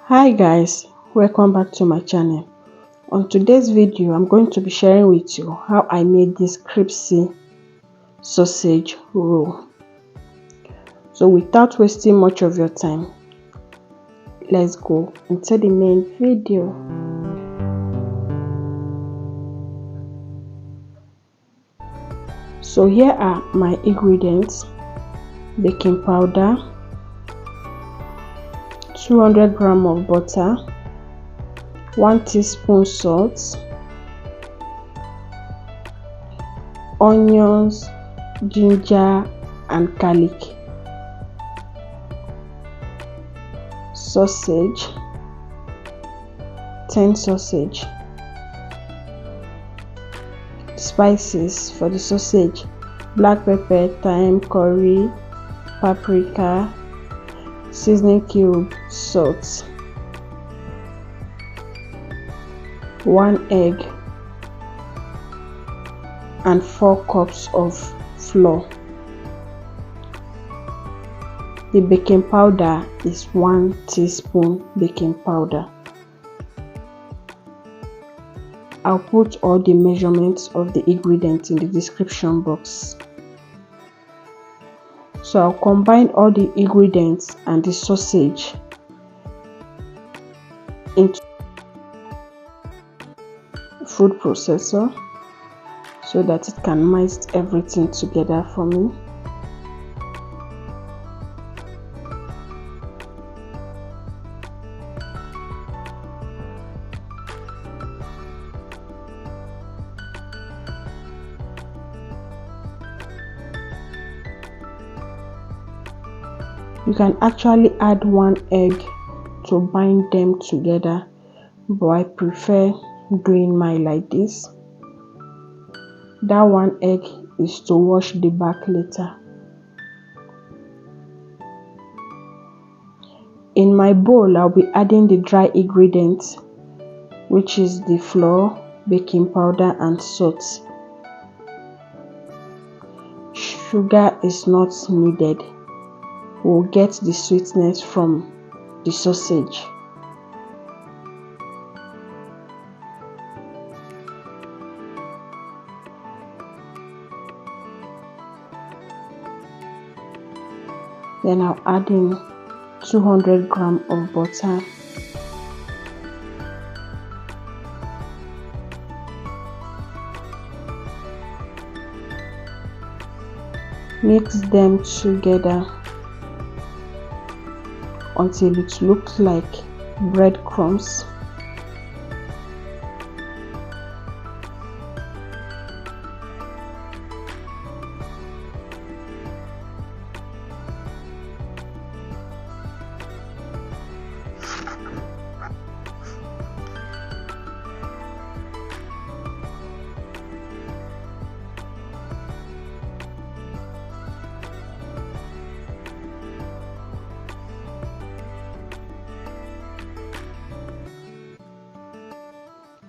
Hi guys, welcome back to my channel. On today's video I'm going to be sharing with you how I made this crispy sausage roll. So without wasting much of your time, let's go into the main video. So here are my ingredients: baking powder, 200 grams of butter, 1 teaspoon salt, onions, ginger and garlic, sausage, 10 sausage, spices for the sausage: black pepper, thyme, curry, paprika, seasoning cube, salt, 1 egg and 4 cups of flour. The baking powder is 1 teaspoon baking powder. I'll put all the measurements of the ingredients in the description box. So I'll combine all the ingredients and the sausage into food processor so that it can mix everything together for me. You can actually add 1 egg to bind them together, but I prefer doing mine like this. That 1 egg is to wash the back later. In my bowl, I'll be adding the dry ingredients, which is the flour, baking powder and salt. Sugar is not needed. We'll get the sweetness from the sausage. Then I'll add in 200 grams of butter, mix them together until it looks like breadcrumbs.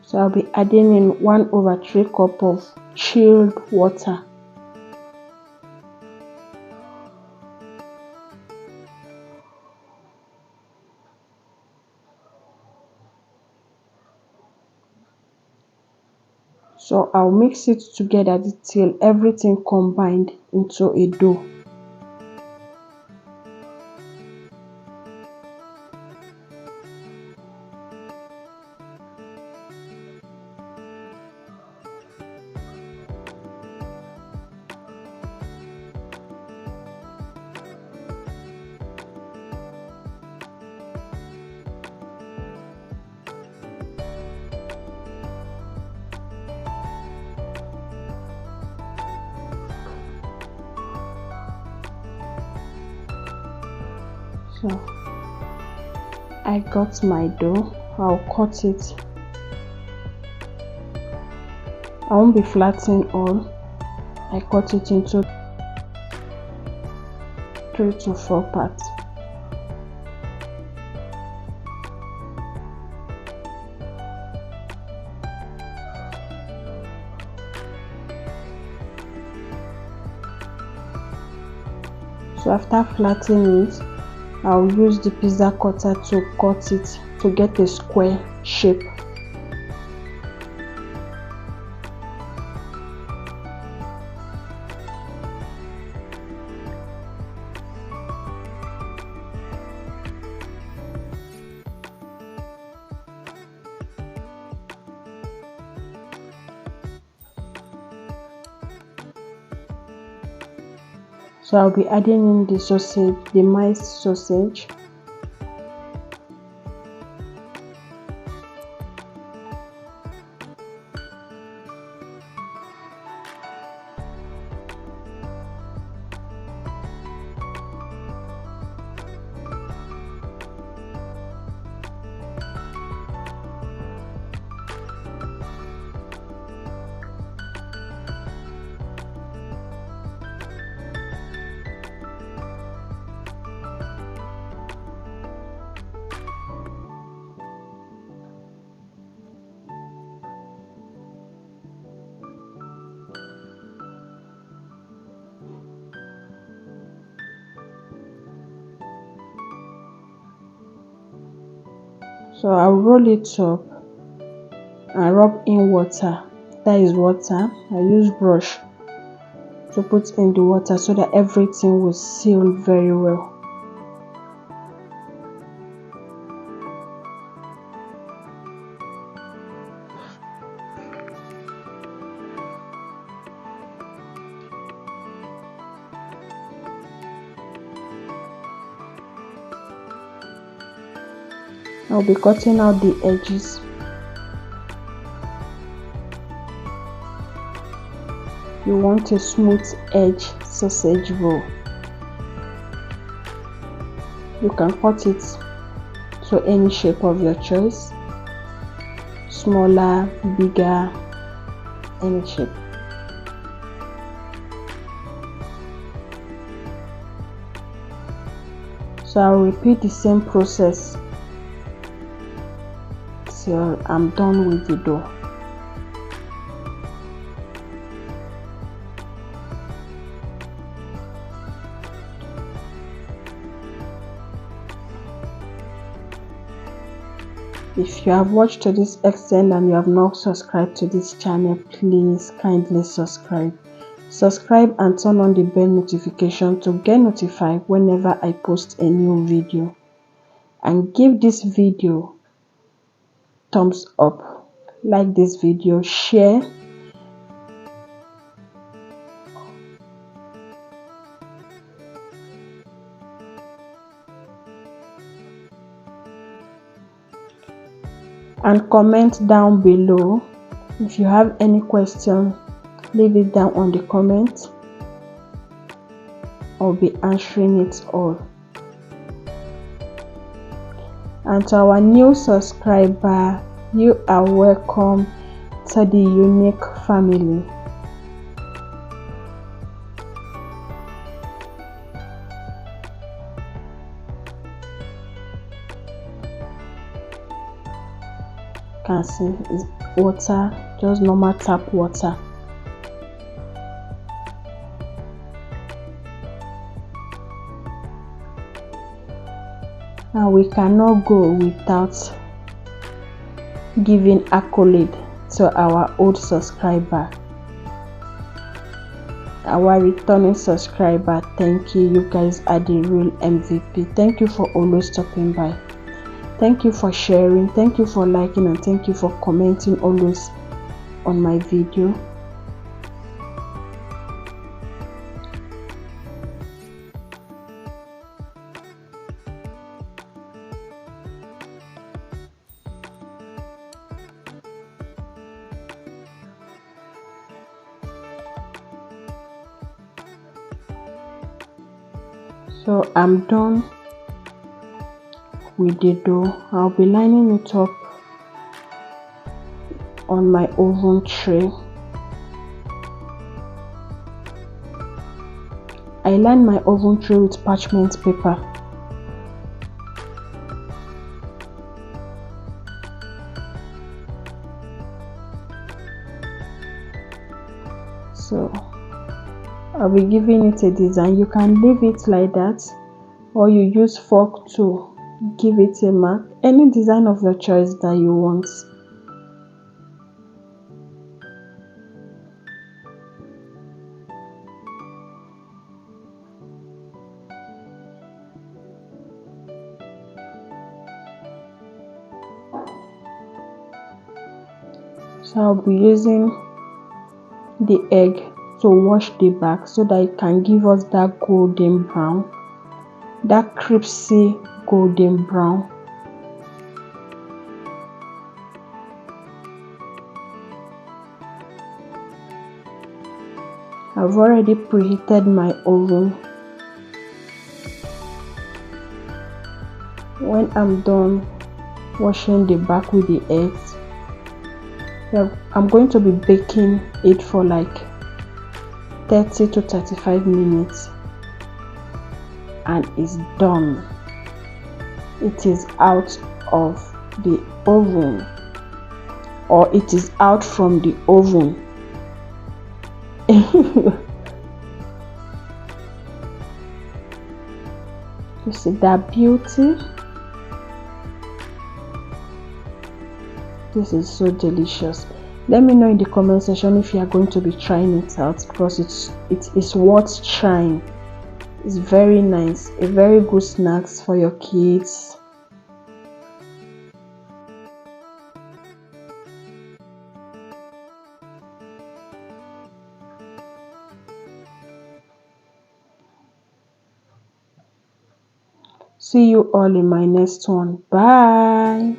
So I'll be adding in 1/3 cup of chilled water. So I'll mix it together till everything combined into a dough. So I got my dough. I'll cut it. I won't be flattening all. I cut it into 3 to 4 parts. So after flattening it, I'll use the pizza cutter to cut it to get a square shape. So I'll be adding in the sausage, the minced sausage. So I'll roll it up and rub in water. That is water. I use brush to put in the water so that everything will seal very well. I'll be cutting out the edges. You want a smooth edge sausage roll. You can cut it to any shape of your choice, smaller, bigger, any shape. So I'll repeat the same process till I'm done with the dough. If you have watched to this extent and you have not subscribed to this channel, please kindly subscribe. Subscribe and turn on the bell notification to get notified whenever I post a new video. And give this video thumbs up, like this video, share, and comment down below. If you have any question, leave it down on the comment. I'll be answering it all. And to our new subscriber, you are welcome to the unique family. You can see it's water, just normal tap water. And we cannot go without giving accolade to our old subscriber, our returning subscriber. Thank you. You guys are the real MVP. Thank you for always stopping by. Thank you for sharing. Thank you for liking, and thank you for commenting always on my video. So I'm done with the dough. I'll be lining it up on my oven tray. I line my oven tray with parchment paper. So I'll be giving it a design. You can leave it like that, or you use fork to give it a mark. Any design of your choice that you want. So I'll be using the egg to wash the back so that it can give us that golden brown, that crispy golden brown. I've already preheated my oven. When I'm done washing the back with the eggs, I'm going to be baking it for like 30 to 35 minutes, and it's done. It is out of the oven, or it is out from the oven. You see that beauty? This is so delicious. Let me know in the comment section if you are going to be trying it out, because it is worth trying. It's very nice, a very good snacks for your kids. See you all in my next one. Bye.